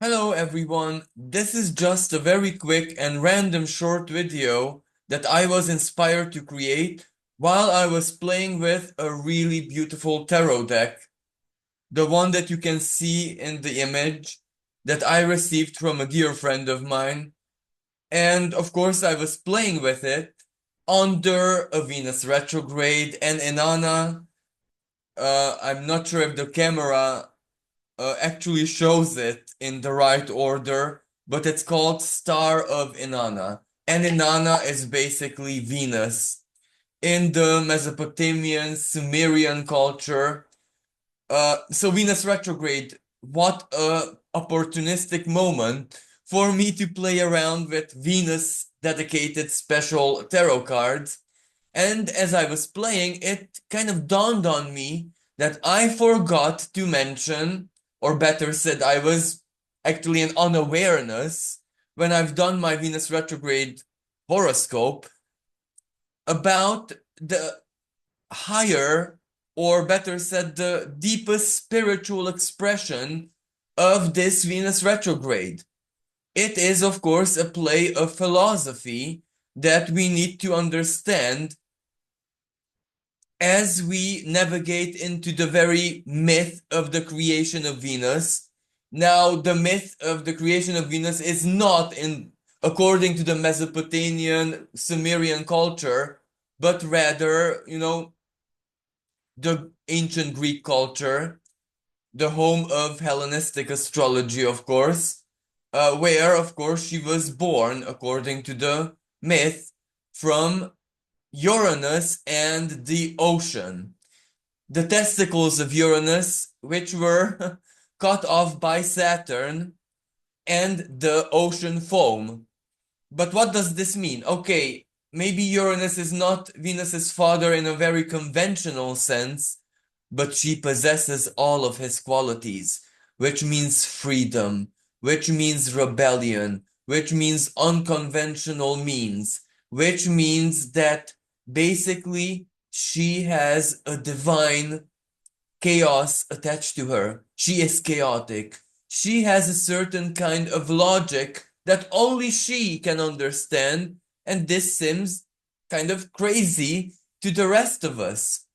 Hello everyone, this is just a very quick and random short video that I was inspired to create while I was playing with a really beautiful tarot deck. The one that you can see in the image that I received from a dear friend of mine. And of course I was playing with it under a Venus retrograde and Inanna. I'm not sure if the camera actually shows it in the right order, but it's called Star of Inanna. And Inanna is basically Venus. In the Mesopotamian Sumerian culture, so Venus retrograde, what a opportunistic moment for me to play around with Venus dedicated special tarot cards. And as I was playing, it kind of dawned on me that I forgot to mention, or better said, I was actually in unawareness when I've done my Venus retrograde horoscope about the higher, or better said, the deepest spiritual expression of this Venus retrograde. It is, of course, a play of philosophy that we need to understand as we navigate into the very myth of the creation of Venus. Now, the myth of the creation of Venus is not in according to the Mesopotamian Sumerian culture, but rather, the ancient Greek culture, the home of Hellenistic astrology, of course, where, of course, she was born, according to the myth, from Uranus and the ocean. The testicles of Uranus, which were cut off by Saturn, and the ocean foam. But what does this mean? Okay, maybe Uranus is not Venus's father in a very conventional sense, but she possesses all of his qualities, which means freedom, which means rebellion, which means unconventional means, which means that basically she has a divine chaos attached to her. She is chaotic. She has a certain kind of logic that only she can understand, and this seems kind of crazy to the rest of us.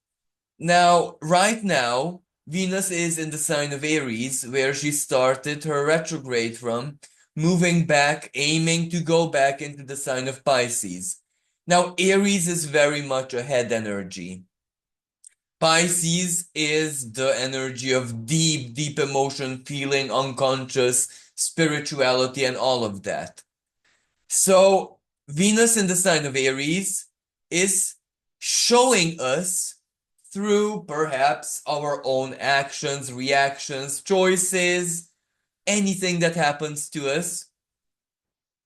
Now, right now, Venus is in the sign of Aries, where she started her retrograde from, moving back, aiming to go back into the sign of Pisces. Now, Aries is very much a head energy. Pisces is the energy of deep, deep emotion, feeling, unconscious, spirituality, and all of that. So, Venus in the sign of Aries is showing us through perhaps our own actions, reactions, choices, anything that happens to us,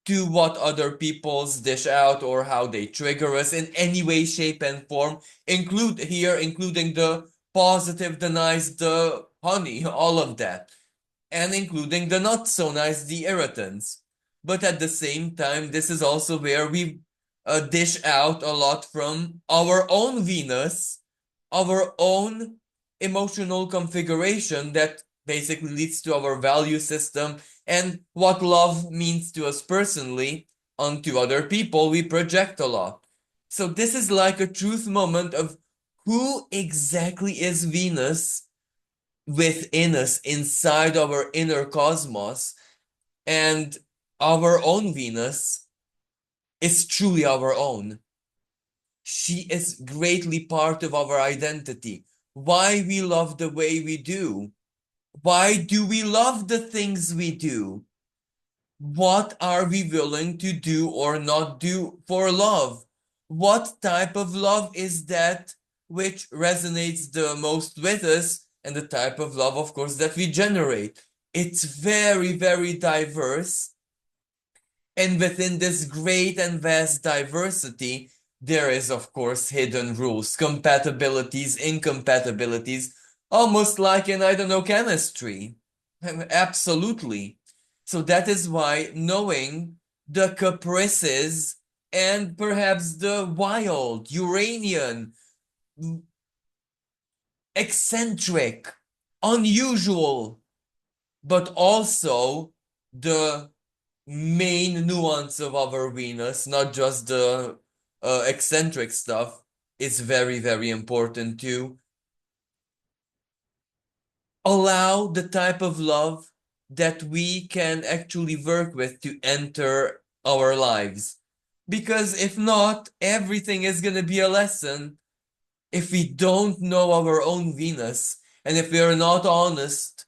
to what other people's dish out or how they trigger us in any way, shape, and form, including the positive, the nice, the honey, all of that, and including the not so nice, the irritants. But at the same time, this is also where we dish out a lot from our own Venus, our own emotional configuration that basically leads to our value system and what love means to us personally onto other people. We project a lot. So this is like a truth moment of who exactly is Venus within us, inside our inner cosmos, and our own Venus is truly our own. She is greatly part of our identity. Why we love the way we do. Why do we love the things we do? What are we willing to do or not do for love? What type of love is that which resonates the most with us, and the type of love, of course, that we generate? It's very, very diverse. And within this great and vast diversity, there is, of course, hidden rules, compatibilities, incompatibilities, almost like in, I don't know, chemistry. Absolutely. So that is why knowing the caprices and perhaps the wild, Uranian, eccentric, unusual, but also the main nuance of our Venus, not just the eccentric stuff, is very, very important to allow the type of love that we can actually work with to enter our lives. Because if not, everything is going to be a lesson if we don't know our own Venus and if we are not honest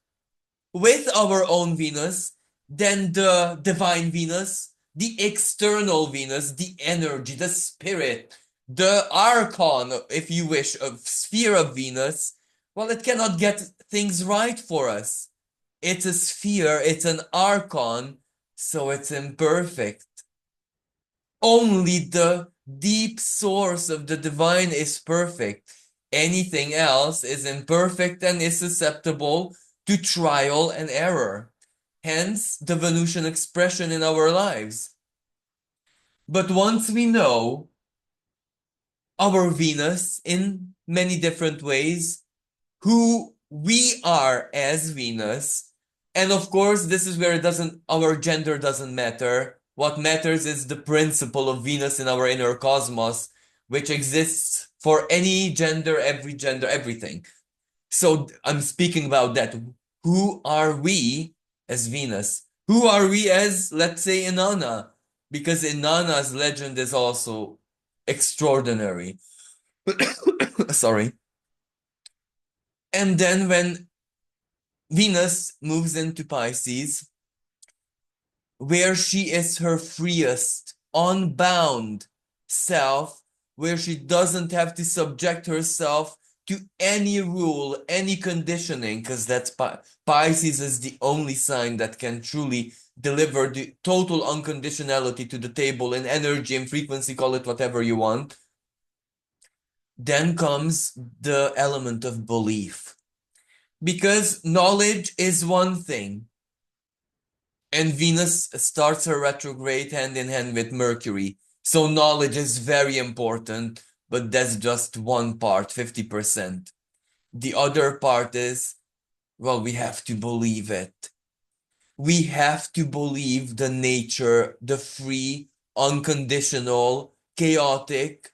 with our own Venus, then the divine Venus, the external Venus, the energy, the spirit, the archon, if you wish, of sphere of Venus, well, it cannot get things right for us. It's a sphere, it's an archon, so it's imperfect. Only the deep source of the divine is perfect. Anything else is imperfect and is susceptible to trial and error. Hence, the Venusian expression in our lives. But once we know our Venus in many different ways, who we are as Venus, and of course, this is where our gender doesn't matter. What matters is the principle of Venus in our inner cosmos, which exists for any gender, everything. So I'm speaking about that. Who are we as Venus? Who are we as, let's say, Inanna? Because Inanna's legend is also extraordinary. Sorry. And then when Venus moves into Pisces, where she is her freest, unbound self, where she doesn't have to subject herself to any rule, any conditioning, because that's Pisces is the only sign that can truly deliver the total unconditionality to the table in energy and frequency, call it whatever you want. Then comes the element of belief. Because knowledge is one thing, and Venus starts her retrograde hand in hand with Mercury. So knowledge is very important, but that's just one part, 50%. The other part is, well, we have to believe it. We have to believe the nature, the free, unconditional, chaotic,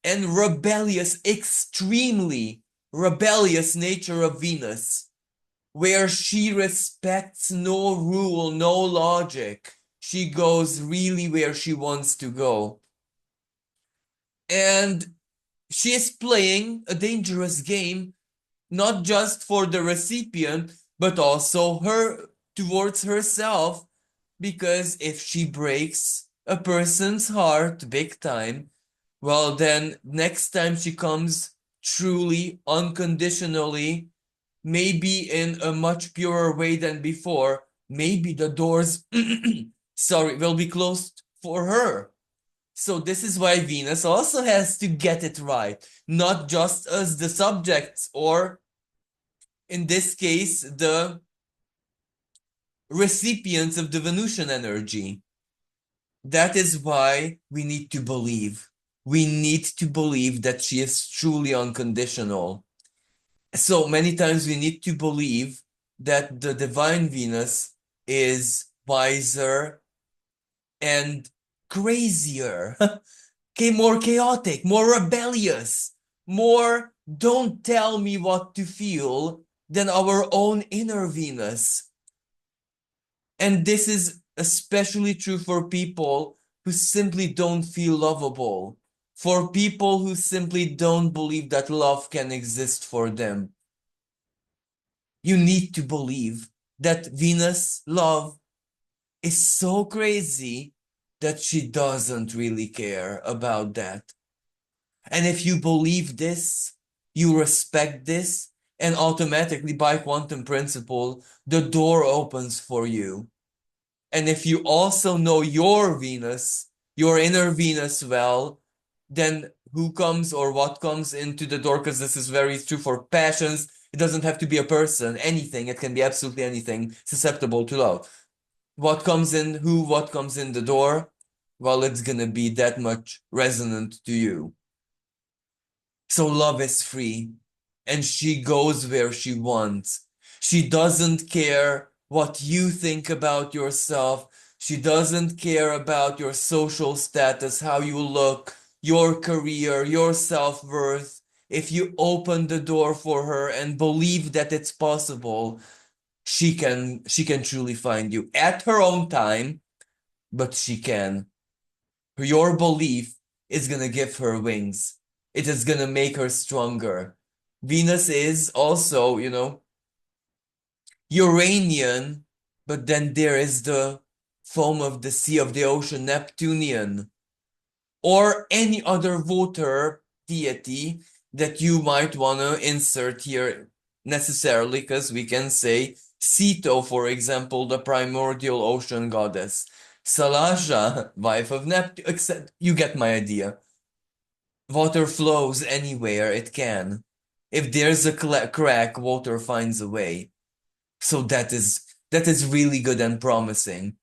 and rebellious, extremely rebellious nature of Venus, where she respects no rule, no logic. She goes really where she wants to go. And she is playing a dangerous game, not just for the recipient, but also her towards herself. Because if she breaks a person's heart big time, well, then next time she comes truly, unconditionally, maybe in a much purer way than before, maybe the doors, sorry, will be closed for her. So this is why Venus also has to get it right, not just as the subjects, or in this case, the recipients of the Venusian energy. That is why we need to believe. We need to believe that she is truly unconditional. So many times we need to believe that the divine Venus is wiser and crazier, more chaotic, more rebellious, more don't tell me what to feel than our own inner Venus. And this is especially true for people who simply don't feel lovable, for people who simply don't believe that love can exist for them. You need to believe that Venus' love is so crazy that she doesn't really care about that. And if you believe this, you respect this, and automatically by quantum principle, the door opens for you. And if you also know your Venus, your inner Venus well, then who comes or what comes into the door, because this is very true for passions. It doesn't have to be a person, anything. It can be absolutely anything susceptible to love. What comes in, what comes in the door, well, it's going to be that much resonant to you. So love is free, and she goes where she wants. She doesn't care what you think about yourself. She doesn't care about your social status, how you look, your career, your self-worth. If you open the door for her and believe that it's possible, she can truly find you at her own time, but she can. Your belief is gonna give her wings. It is gonna make her stronger. Venus is also, Uranian, but then there is the foam of the sea of the ocean, Neptunian, or any other water deity that you might want to insert here necessarily, because we can say Sito, for example, the primordial ocean goddess, Salaja, wife of Neptune, except you get my idea. Water flows anywhere it can. If there's a crack, water finds a way. So that is really good and promising.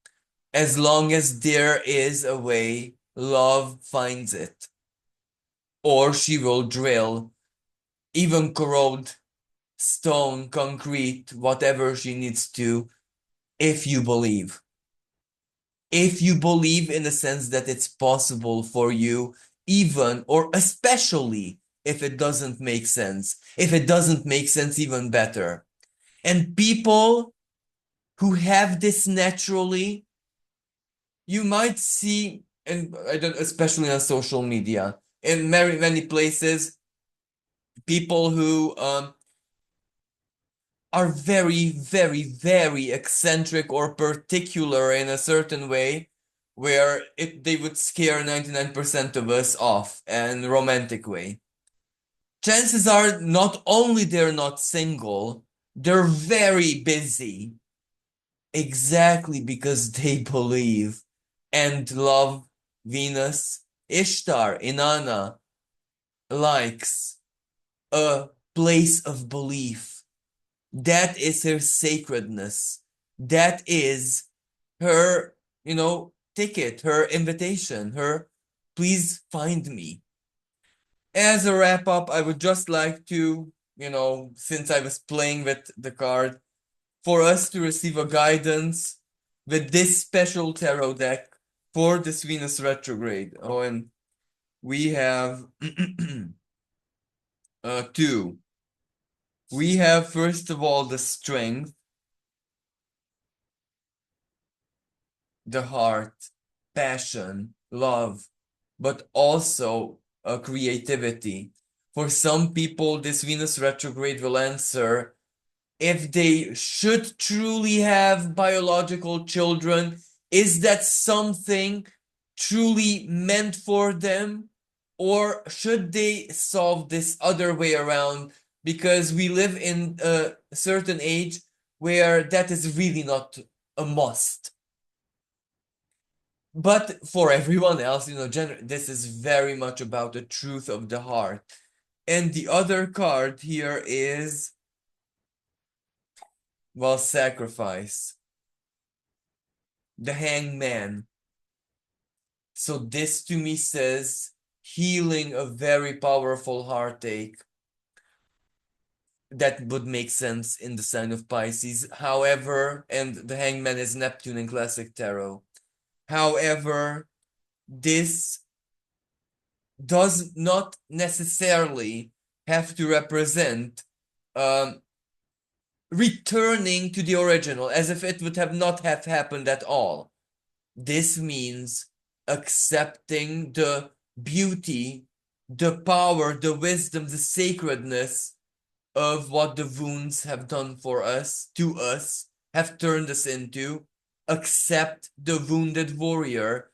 As long as there is a way, love finds it. Or she will drill, even corrode stone, concrete, whatever she needs to, if you believe. If you believe in the sense that it's possible for you, even or especially if it doesn't make sense. If it doesn't make sense, even better. And people who have this naturally, you might see, and I don't, especially on social media, in many many places, people who are very very very eccentric or particular in a certain way, where they would scare 99% of us off in a romantic way. Chances are not only they're not single, they're very busy. Exactly because they believe and love Venus. Ishtar, Inanna, likes a place of belief. That is her sacredness. That is her, ticket, her invitation, her please find me. As a wrap up, I would just like to, since I was playing with the card, for us to receive a guidance with this special tarot deck for this Venus retrograde. Oh, and we have two. We have, first of all, the strength, the heart, passion, love, but also creativity. For some people, this Venus retrograde will answer if they should truly have biological children. Is that something truly meant for them? Or should they solve this other way around? Because we live in a certain age where that is really not a must. But for everyone else, this is very much about the truth of the heart. And the other card here is, well, sacrifice. The hangman. So this to me says healing a very powerful heartache. That would make sense in the sign of Pisces. However, and the hangman is Neptune in classic tarot. However, this does not necessarily have to represent um, returning to the original, as if it would have not have happened at all. This means accepting the beauty, the power, the wisdom, the sacredness of what the wounds have done for us, to us, have turned us into. Accept the wounded warrior,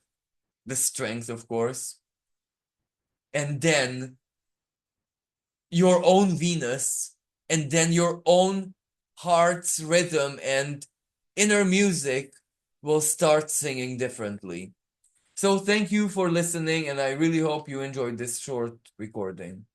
the strength, of course, and then your own Venus, and then your own heart's rhythm and inner music will start singing differently. So thank you for listening, and I really hope you enjoyed this short recording.